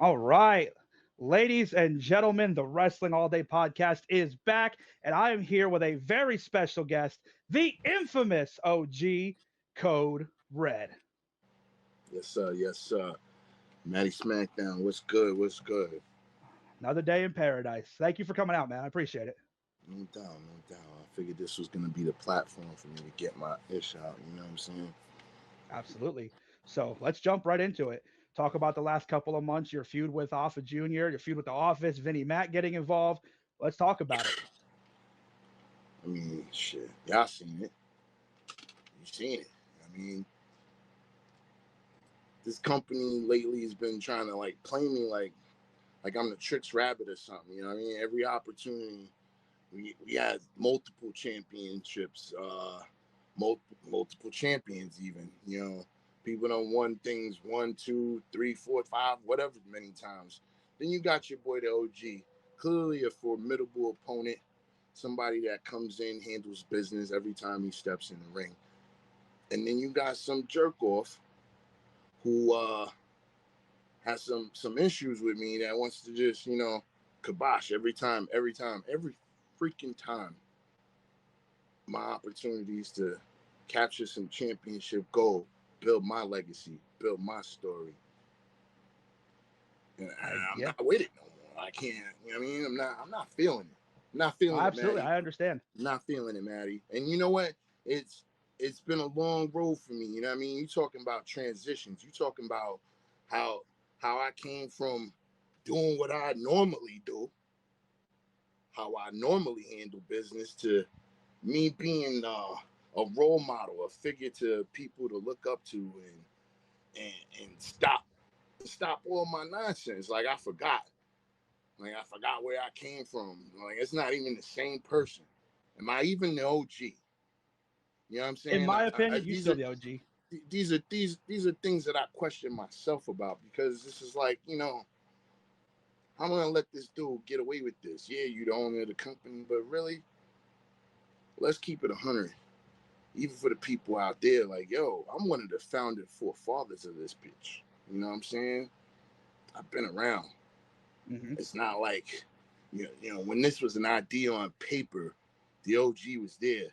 All right. Ladies and gentlemen, the Wrestling All Day podcast is back, and I am here with a very special guest, the infamous OG Code Red. Yes, sir. Yes, sir. Matty Smackdown. What's good? What's good? Another day in paradise. Thank you for coming out, man. I appreciate it. No doubt, no doubt. I figured this was gonna be the platform for me to get my ish out. You know what I'm saying? Absolutely. So let's jump right into it. Talk about the last couple of months, your feud with Afa Jr., your feud with The Office, Vinnie Mac getting involved. Let's talk about it. I mean, shit. Y'all seen it. You seen it. I mean, this company lately has been trying to like play me like I'm the tricks rabbit or something. You know what I mean? Every opportunity, we had multiple championships, multiple champions even. You know, people done won things 1, 2, 3, 4, 5, whatever many times. Then you got your boy the OG, clearly a formidable opponent, somebody that comes in, handles business every time he steps in the ring. And then you got some jerk off who has some issues with me that wants to just, kibosh every freaking time. My opportunities to capture some championship gold, build my legacy, build my story. And I'm Yeah, not with it no more. I can't, you know what I mean? I'm not feeling it. I'm not feeling it, absolutely. Maddie. I understand. I'm not feeling it, Maddie. And you know what? It's been a long road for me. You know what I mean? You talking about transitions. You talking about how I came from doing what I normally do, how I normally handle business, to me being a role model, a figure to people to look up to, and stop all my nonsense. Like I forgot where I came from. Like it's not even the same person. Am I even the OG? You know what I'm In saying? my opinion, you still the OG. These are things that I question myself about, because this is like, I'm gonna let this dude get away with this. Yeah, you the owner of the company, but really, let's keep it 100. Even for the people out there, like, yo, I'm one of the founding forefathers of this bitch. You know what I'm saying? I've been around. Mm-hmm. It's not like, when this was an idea on paper, the OG was there.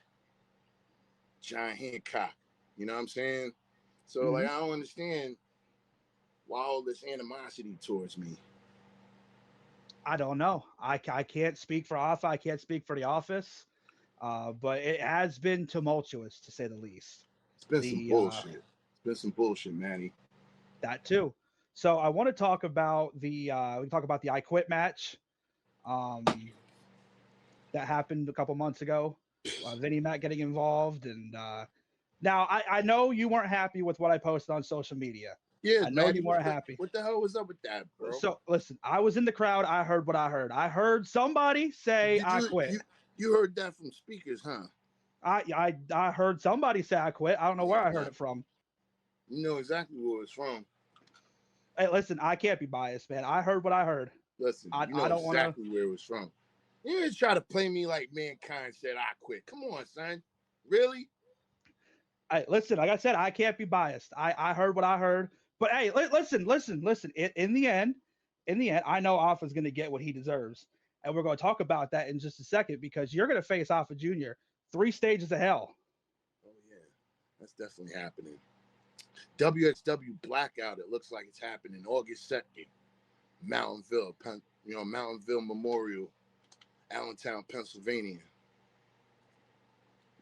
John Hancock. You know what I'm saying? So, Mm-hmm. like, I don't understand why all this animosity towards me. I don't know. I can't speak for Afa. I can't speak for the office. But it has been tumultuous to say the least. It's been some The bullshit. It's been some bullshit, Manny. That too. So I want to talk about we can talk about the I Quit match um, that happened a couple months ago. Vinnie Mac getting involved, and now I know you weren't happy with what I posted on social media. Yeah, I know Manny, you weren't happy. what the hell was up with that, bro? So listen, I was in the crowd. I heard what I heard. I heard somebody say Did I you quit. you heard that from speakers, huh? I heard somebody say I quit. I don't know where I heard Yeah, it from. you know exactly where it's from. Hey, listen, I can't be biased, man. I heard what I heard. Listen, you I know don't want to. exactly where it was from. You didn't try to play me like Mankind said I quit. Come on, son. Really? Hey, listen, like I said, I can't be biased. I heard what I heard. But hey, listen. In the end, I know Alpha's going to get what he deserves, and we're going to talk about that in just a second because you're going to face Afa Jr. 3 stages of hell. Oh yeah, that's definitely happening. WXW Blackout. It looks like it's happening August 2nd. Mountainville Memorial, Allentown, Pennsylvania.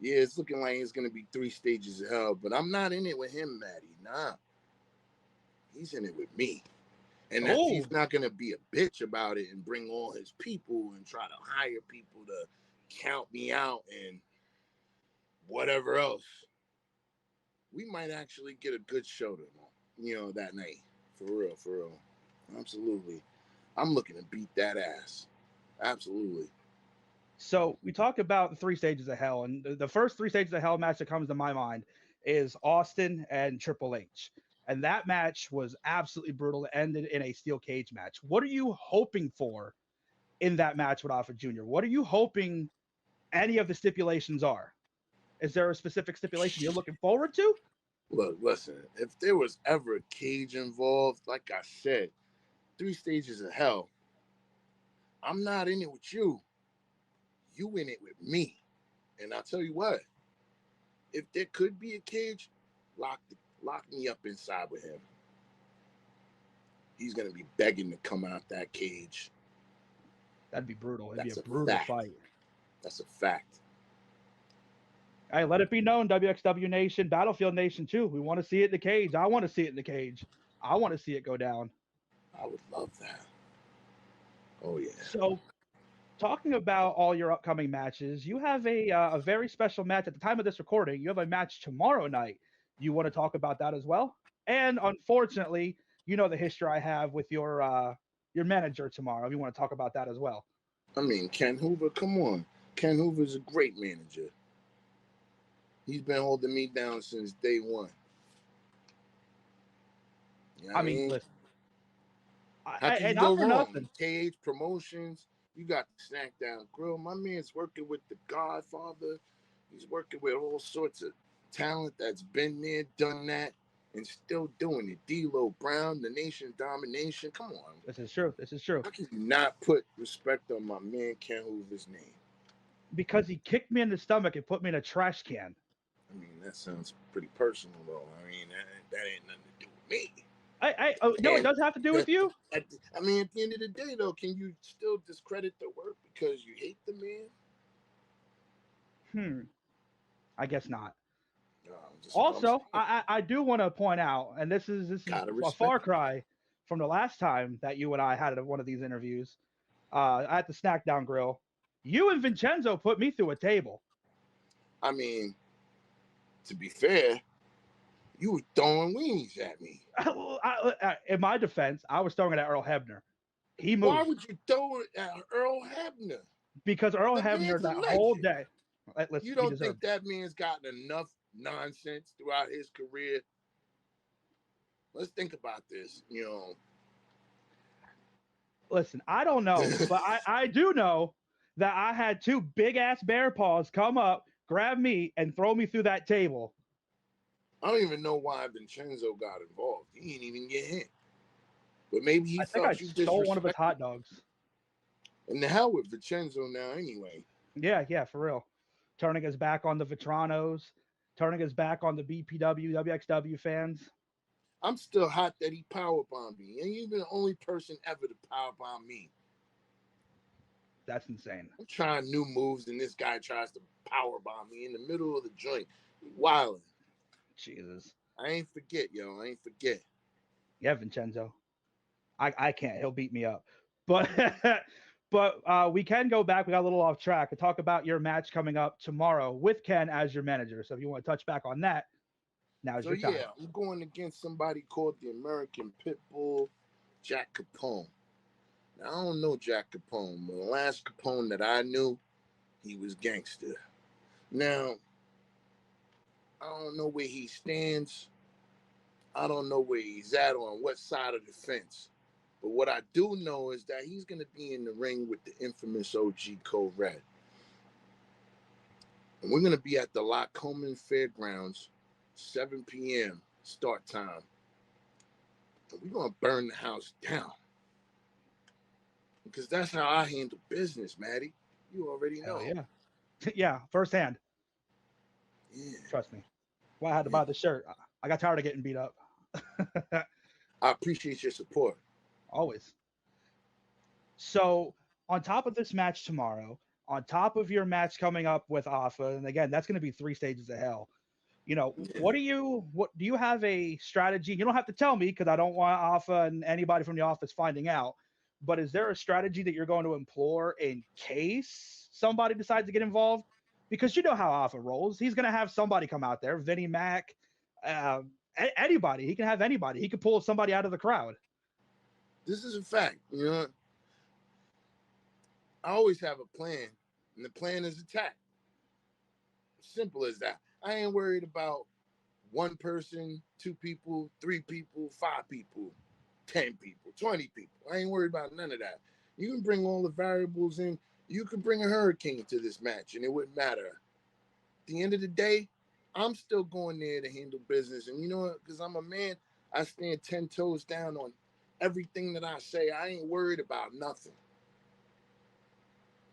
Yeah, it's looking like it's gonna be 3 stages of hell, but I'm not in it with him, Maddie. Nah, he's in it with me. And if Oh, he's not gonna be a bitch about it and bring all his people and try to hire people to count me out and whatever else, we might actually get a good show that night. For real, for real. Absolutely. I'm looking to beat that ass. Absolutely. so we talk about the 3 stages of hell, and the first 3 stages of hell match that comes to my mind is Austin and Triple H. And that match was absolutely brutal. It ended in a steel cage match. What are you hoping for in that match with Alpha Jr.? What are you hoping any of the stipulations are? Is there a specific stipulation you're looking forward to? Look, listen, if there was ever a cage involved, like I said, 3 stages of hell. I'm not in it with you. You in it with me. And I'll tell you what, if there could be a cage, lock me up inside with him. He's gonna be begging to come out that cage. That'd be brutal. It'd That's be a a brutal fact. fight. That's a fact. Hey, let it be known, WXW Nation, Battlefield Nation too. We want to see it in the cage. I want to see it in the cage. I want to see it go down. I would love that. Oh yeah. So, talking about all your upcoming matches, you have a very special match at the time of this recording. You have a match tomorrow night. You want to talk about that as well? And unfortunately, you know the history I have with your manager tomorrow. You want to talk about that as well? I mean, Ken Hoover, come on. Ken Hoover's a great manager. He's been holding me down since day one. You know I mean, listen, how can you not go for wrong? nothing. Cage Promotions, you got the Snackdown Grill. My man's working with the Godfather. He's working with all sorts of talent that's been there, done that, and still doing it. D'Lo Brown, the Nation Domination. Come on. This is true. This is true. How can you not put respect on my man Ken Hoover's name? Because he kicked me in the stomach and put me in a trash can. I mean, that sounds pretty personal, though. I mean, that ain't nothing to do with me. No, it does have to do with you. At the end of the day, though, can you still discredit the work because you hate the man? I guess not. No, also, I do want to point out, and this is a far cry from the last time that you and I had one of these interviews at the Snackdown Grill. You and Vincenzo put me through a table. I mean, to be fair, you were throwing weenies at me. In my defense, I was throwing it at Earl Hebner. He moved. Why would you throw it at Earl Hebner? Because Earl Hebner that whole day. You don't think that man's gotten enough nonsense throughout his career? Let's think about this, Listen, I don't know, but I do know that I had 2 big-ass bear paws come up, grab me, and throw me through that table. I don't even know why Vincenzo got involved. He didn't even get hit. But maybe he felt you stole one of his hot dogs. And the hell with Vincenzo now anyway. Yeah, for real. Turning his back on the Vetranos, turning his back on the BPW, WXW fans. I'm still hot that he powerbombed me. And you've been the only person ever to powerbomb me. That's insane. I'm trying new moves, and this guy tries to powerbomb me in the middle of the joint. Wilding. Jesus. I ain't forget, yo. I ain't forget. Yeah, Vincenzo. I can't. He'll beat me up. But we can go back. We got a little off track to talk about your match coming up tomorrow with Ken as your manager. So if you want to touch back on that, now's your time. Yeah, I'm going against somebody called the American Pitbull, Jack Capone. Now, I don't know Jack Capone, but the last Capone that I knew, he was gangster. Now, I don't know where he stands. I don't know where he's at on what side of the fence. But what I do know is that he's going to be in the ring with the infamous OG Kode Red. And we're going to be at the La Coleman Fairgrounds, 7 p.m. start time. And we're going to burn the house down. Because that's how I handle business, Maddie. You already know. Hell yeah. Yeah, firsthand. Yeah. Trust me. Well, I had to buy the shirt. I got tired of getting beat up. I appreciate your support. Always. So, on top of this match tomorrow, on top of your match coming up with Afa, and again, that's going to be 3 stages of hell. What do you have a strategy? You don't have to tell me because I don't want Afa and anybody from the office finding out. But is there a strategy that you're going to employ in case somebody decides to get involved? Because you know how Afa rolls. He's going to have somebody come out there, Vinnie Mac, anybody. He can have anybody. He could pull somebody out of the crowd. This is a fact. I always have a plan, and the plan is attack. Simple as that. I ain't worried about 1 person, 2 people, 3 people, 5 people, 10 people, 20 people. I ain't worried about none of that. You can bring all the variables in. You could bring a hurricane to this match, and it wouldn't matter. At the end of the day, I'm still going there to handle business. And you know what? Because I'm a man, I stand 10 toes down on everything that I say, I ain't worried about nothing.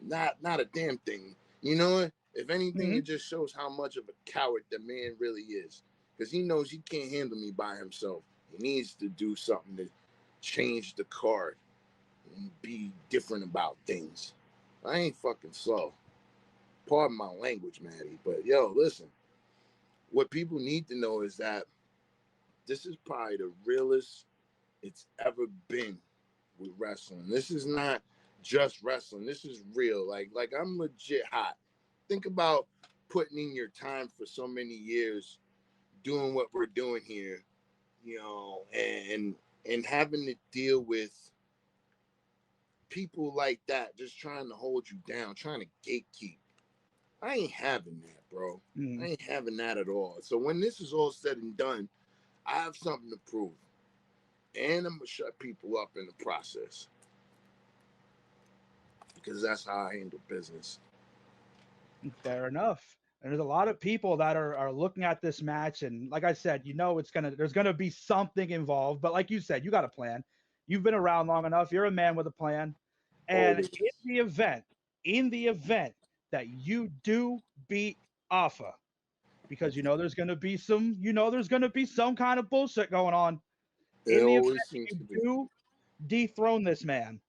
Not a damn thing. You know, if anything, Mm-hmm. it just shows how much of a coward the man really is. Because he knows he can't handle me by himself. He needs to do something to change the card and be different about things. I ain't fucking slow. Pardon my language, Maddie. But yo, listen. What people need to know is that this is probably the realest it's ever been with wrestling. This is not just wrestling. This is real. Like I'm legit hot. Think about putting in your time for so many years doing what we're doing here, you know, and having to deal with people like that just trying to hold you down, trying to gatekeep. I ain't having that, bro. Mm-hmm. I ain't having that at all. So when this is all said and done, I have something to prove. And I'm going to shut people up in the process. Because that's how I handle business. Fair enough. And there's a lot of people that are looking at this match, and like I said, you know, there's gonna be something involved. But like you said, you got a plan. You've been around long enough. You're a man with a plan. And Always. in the event that you do beat Afa, because there's gonna be some kind of bullshit going on. It In the event always seems that to be. you do dethrone this man,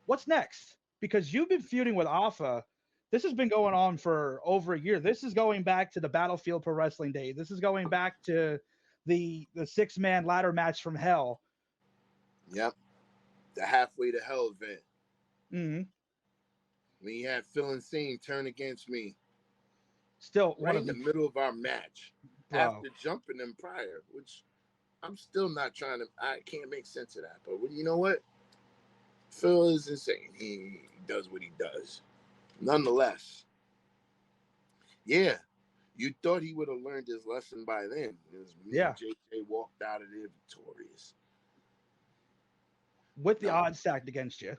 what's next? Because you've been feuding with Afa. This has been going on for over a year. This is going back to the Battlefield Pro Wrestling Day. This is going back to the 6-man ladder match from Hell. Yep. The halfway to hell event. Mm-hmm. When you had Phil Insane turn against me. Still Right in the middle of our match. bro. After jumping him prior. Which I'm still not trying to. I can't make sense of that. But you know what? Phil is insane. He does what he does. Nonetheless, yeah, you thought he would have learned his lesson by then. Because me Yeah. and JJ walked out of there victorious. With the No, odds stacked against you.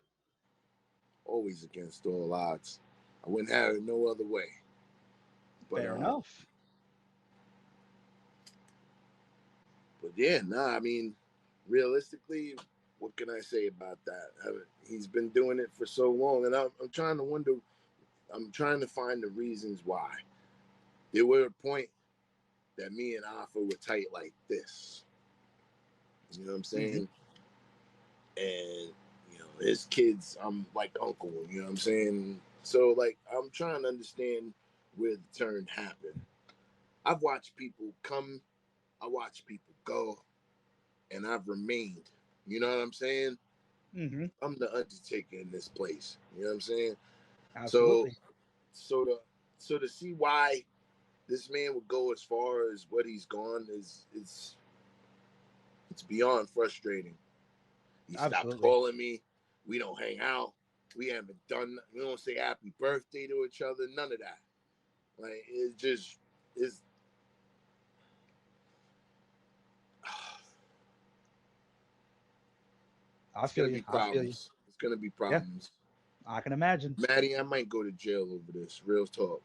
always against all odds. I wouldn't have it no other way. But Fair enough. But yeah, I mean, realistically, what can I say about that? He's been doing it for so long, and I'm trying to wonder. I'm trying to find the reasons why. There were a point that me and Afa were tight like this. You know what I'm saying? Mm-hmm. And you know, his kids, I'm like uncle. You know what I'm saying? So like, I'm trying to understand where the turn happened. I've watched people come. I watched people go. And I've remained. You know what I'm saying? Mm-hmm. I'm the Undertaker in this place. You know what I'm saying? Absolutely. So to see why this man would go as far as what he's gone is it's beyond frustrating. He stopped calling me. We don't hang out. We haven't done. We don't say happy birthday to each other. None of that. Like it just is. I feel you. It's gonna be problems. Yeah, I can imagine. Maddie, I might go to jail over this. Real talk.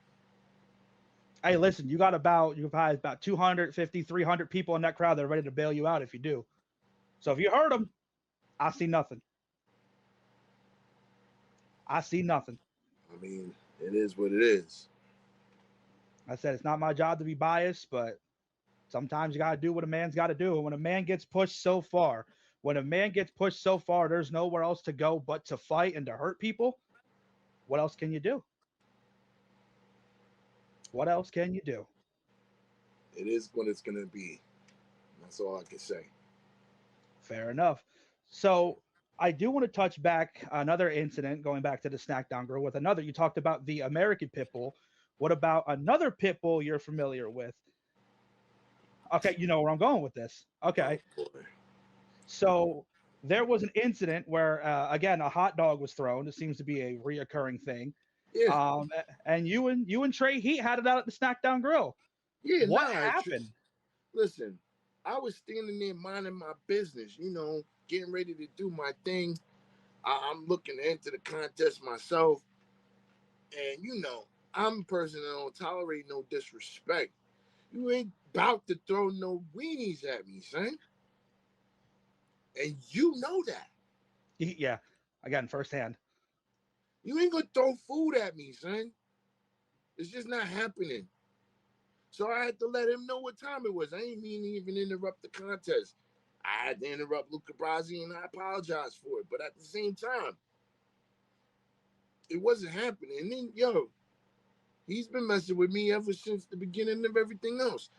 Hey, listen, you probably about 250, 300 people in that crowd that are ready to bail you out if you do. So if you hurt them, I see nothing. I see nothing. I mean, it is what it is. I said it's not my job to be biased, but sometimes you got to do what a man's got to do. And when a man gets pushed so far, there's nowhere else to go but to fight and to hurt people. What else can you do? What else can you do? It is what it's going to be. That's all I can say. Fair enough. So I do want to touch back another incident going back to the Snackdown Grill with another. You talked about the American pit bull. What about another pit bull you're familiar with? Okay, you know where I'm going with this. Okay. Oh, So there was an incident where, again, a hot dog was thrown. It seems to be a reoccurring thing. Yeah. And you and Trey Heat had it out at the Snackdown Grill. Yeah. What happened? Listen, I was standing there minding my business, you know, getting ready to do my thing. I'm looking to enter the contest myself. And, you know, I'm a person that don't tolerate no disrespect. You ain't about to throw no weenies at me, son. And you know that. Yeah, again, firsthand. You ain't gonna throw food at me, son. It's just not happening. So I had to let him know what time it was. I ain't mean to even interrupt the contest. I had to interrupt Luca Brasi, and I apologize for it. But at the same time, it wasn't happening. And then, he's been messing with me ever since the beginning of everything else.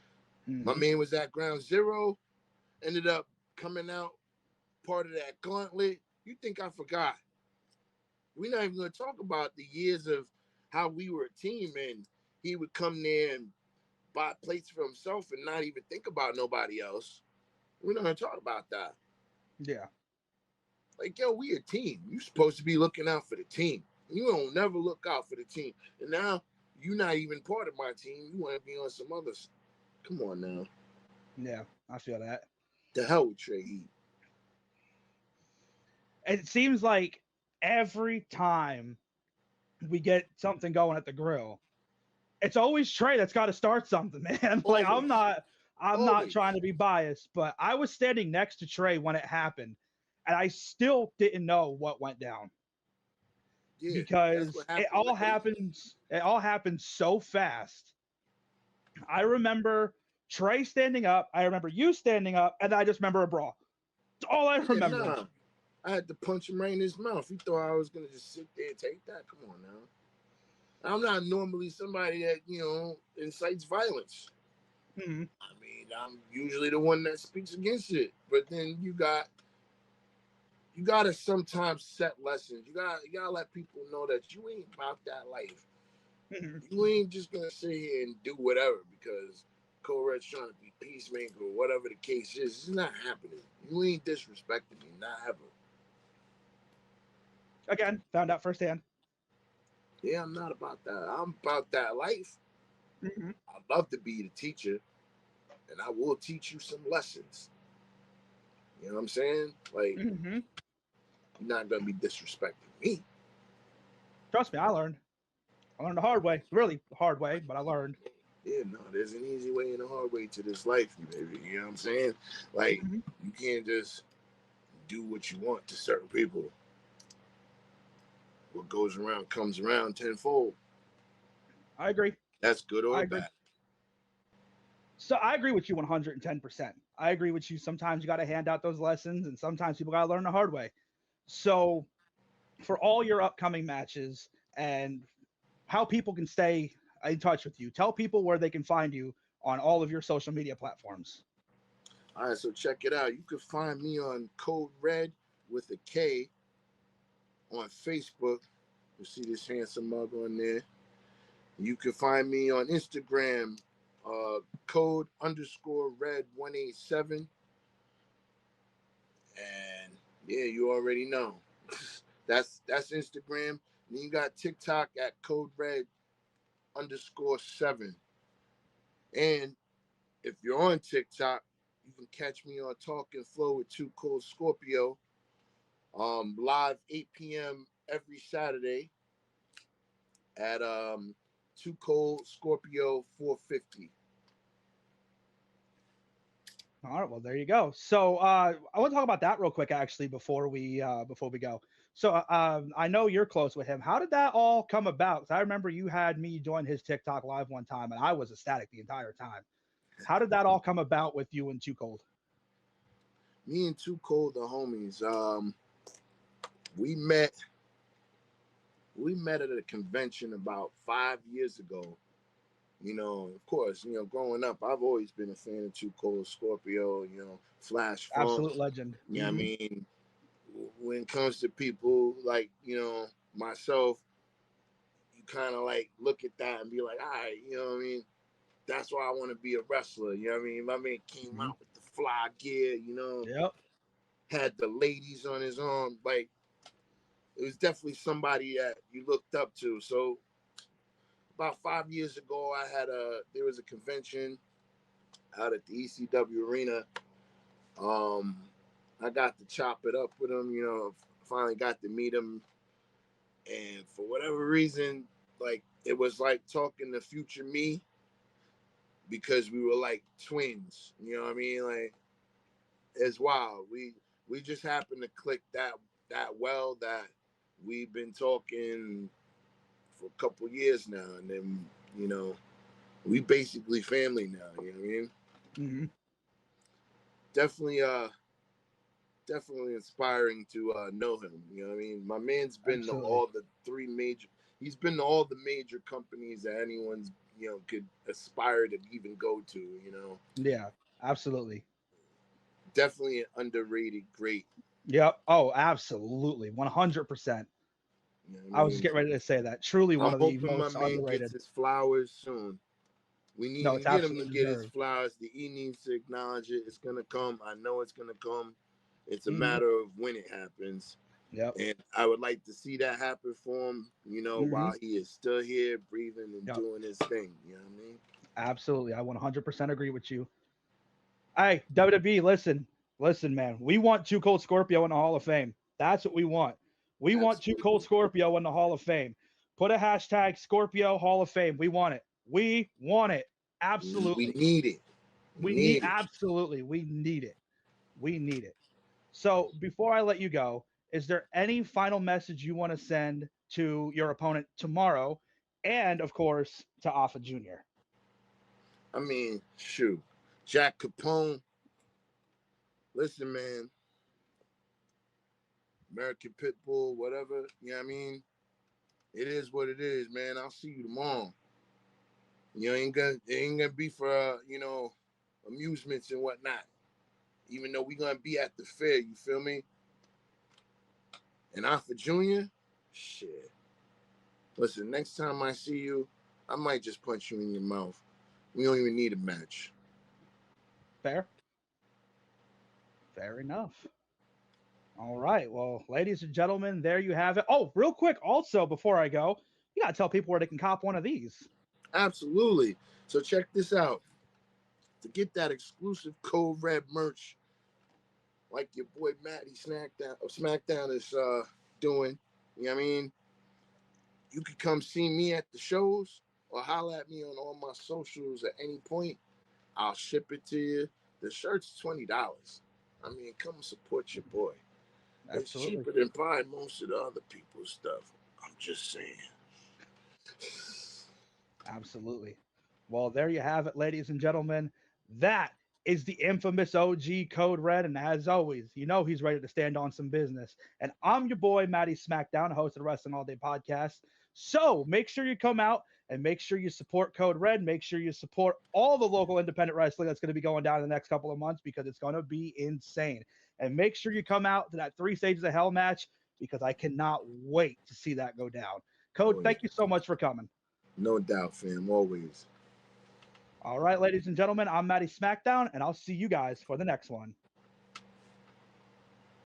My man was at Ground Zero, ended up coming out part of that gauntlet. You think I forgot? We're not even going to talk about the years of how we were a team, and he would come there and buy plates for himself and not even think about nobody else. We're not going to talk about that. Yeah. Like, we a team. You supposed to be looking out for the team. You don't never look out for the team. And now you're not even part of my team. You want to be on some others. Come on now. Yeah, I feel that. The hell with Trey Heat. It seems like every time we get something going at the grill, it's always Trey that's got to start something, man. Like Always. I'm not trying to be biased, but I was standing next to Trey when it happened, and I still didn't know what went down. Yeah, because it all happened so fast. I remember Trey standing up, I remember you standing up, and I just remember a brawl. That's all I remember. Nah. I had to punch him right in his mouth. He thought I was gonna just sit there and take that. Come on now. I'm not normally somebody that, incites violence. Mm-hmm. I mean, I'm usually the one that speaks against it. But then you gotta sometimes set lessons. You gotta let people know that you ain't about that life. Mm-hmm. You ain't just gonna sit here and do whatever because Kode Red's trying to be peacemaker or whatever the case is. It's not happening. You ain't disrespecting me, not ever. Again, found out firsthand. Yeah, I'm not about that. I'm about that life. Mm-hmm. I'd love to be the teacher, and I will teach you some lessons. You know what I'm saying? Like, Mm-hmm. you're not gonna be disrespecting me. Trust me, I learned. I learned the hard way. Really hard way, but I learned. Yeah, no, there's an easy way and a hard way to this life, baby. You know what I'm saying? Like, you can't just do what you want to certain people. What goes around comes around tenfold. I agree. That's good I or agree. bad. So I agree with you 110%. I agree with you. Sometimes you got to hand out those lessons, and sometimes people got to learn the hard way. So for all your upcoming matches and how people can stay in touch with you, tell people where they can find you on all of your social media platforms. All right, so check it out. You can find me on Kode Red with a K on Facebook. You'll see this handsome mug on there. You can find me on Instagram, Kode_Red187. And yeah, you already know. That's Instagram. And you got TikTok at Kode Red_7. And if you're on TikTok, you can catch me on Talk and Flow with Too Cold Scorpio. Live 8 p.m. every Saturday at Too Cold Scorpio 450. All right, well there you go. So I want to talk about that real quick, actually, before we go. So I know you're close with him. How did that all come about? 'Cause I remember you had me join his TikTok live one time, and I was ecstatic the entire time. How did that all come about with you and Too Cold? Me and Too Cold, the homies. We met at a convention about 5 years ago. Of course, growing up, I've always been a fan of Too Cold Scorpio, Flash Funk. Absolute legend. Yeah, I mean, when it comes to people like, myself, you kind of like look at that and be like, all right, you know what I mean? That's why I want to be a wrestler. You know what I mean? My man came out with the fly gear, Yep. had the ladies on his arm. Like, it was definitely somebody that you looked up to. So about 5 years ago, there was a convention out at the ECW arena. I got to chop it up with him, finally got to meet him. And for whatever reason, like, it was like talking to future me because we were like twins. You know what I mean? Like, it's wild. We we just happen to click that well that we've been talking for a couple years now, and then we basically family now. You know what I mean? Mm-hmm. Definitely inspiring to know him. You know what I mean? My man's been to all the he's been to all the major companies that anyone's could aspire to even go to. Yeah, absolutely. Definitely an underrated great. Yep. Oh, absolutely. 100%. I was just getting ready to say that. Truly one of the most my man underrated. gets his flowers soon. We need to get him to get his flowers. He needs to acknowledge it. It's gonna come. I know it's gonna come. It's a matter of when it happens. Yep. And I would like to see that happen for him, while he is still here, breathing and doing his thing. You know what I mean? Absolutely. I 100% agree with you. Hey, WWE, listen, man. We want Too Cold Scorpio in the Hall of Fame. That's what we want. We want Too Cold Scorpio in the Hall of Fame. Put a hashtag Scorpio Hall of Fame. We want it. We want it. Absolutely. We need it. We need it. Absolutely. We need it. We need it. So before I let you go, is there any final message you want to send to your opponent tomorrow, and of course to Afa Jr.? I mean, shoot, Jack Capone. Listen, man. American Pitbull, whatever. You know what I mean? It is what it is, man. I'll see you tomorrow. It ain't gonna be for amusements and whatnot. Even though we're gonna be at the fair, you feel me? And Afa Jr., shit. Listen, next time I see you, I might just punch you in your mouth. We don't even need a match. Fair. Fair enough. All right. Well, ladies and gentlemen, there you have it. Oh, real quick, also, before I go, you got to tell people where they can cop one of these. Absolutely. So check this out. To get that exclusive Kode Red merch, like your boy Matty SmackDown is doing, you know what I mean? You can come see me at the shows or holler at me on all my socials at any point. I'll ship it to you. The shirt's $20. I mean, come support your boy. Absolutely. It's cheaper than buying most of the other people's stuff. I'm just saying. Absolutely. Well, there you have it, ladies and gentlemen. That is the infamous OG Kode Red. And as always, he's ready to stand on some business. And I'm your boy, Matty SmackDown, host of the Wrestling All Day podcast. So make sure you come out and make sure you support Kode Red. Make sure you support all the local independent wrestling that's going to be going down in the next couple of months, because it's going to be insane. And make sure you come out to that 3 Stages of Hell match, because I cannot wait to see that go down. Kode, thank you so much for coming. No doubt, fam. Always. All right, ladies and gentlemen, I'm Matty SmackDown, and I'll see you guys for the next one.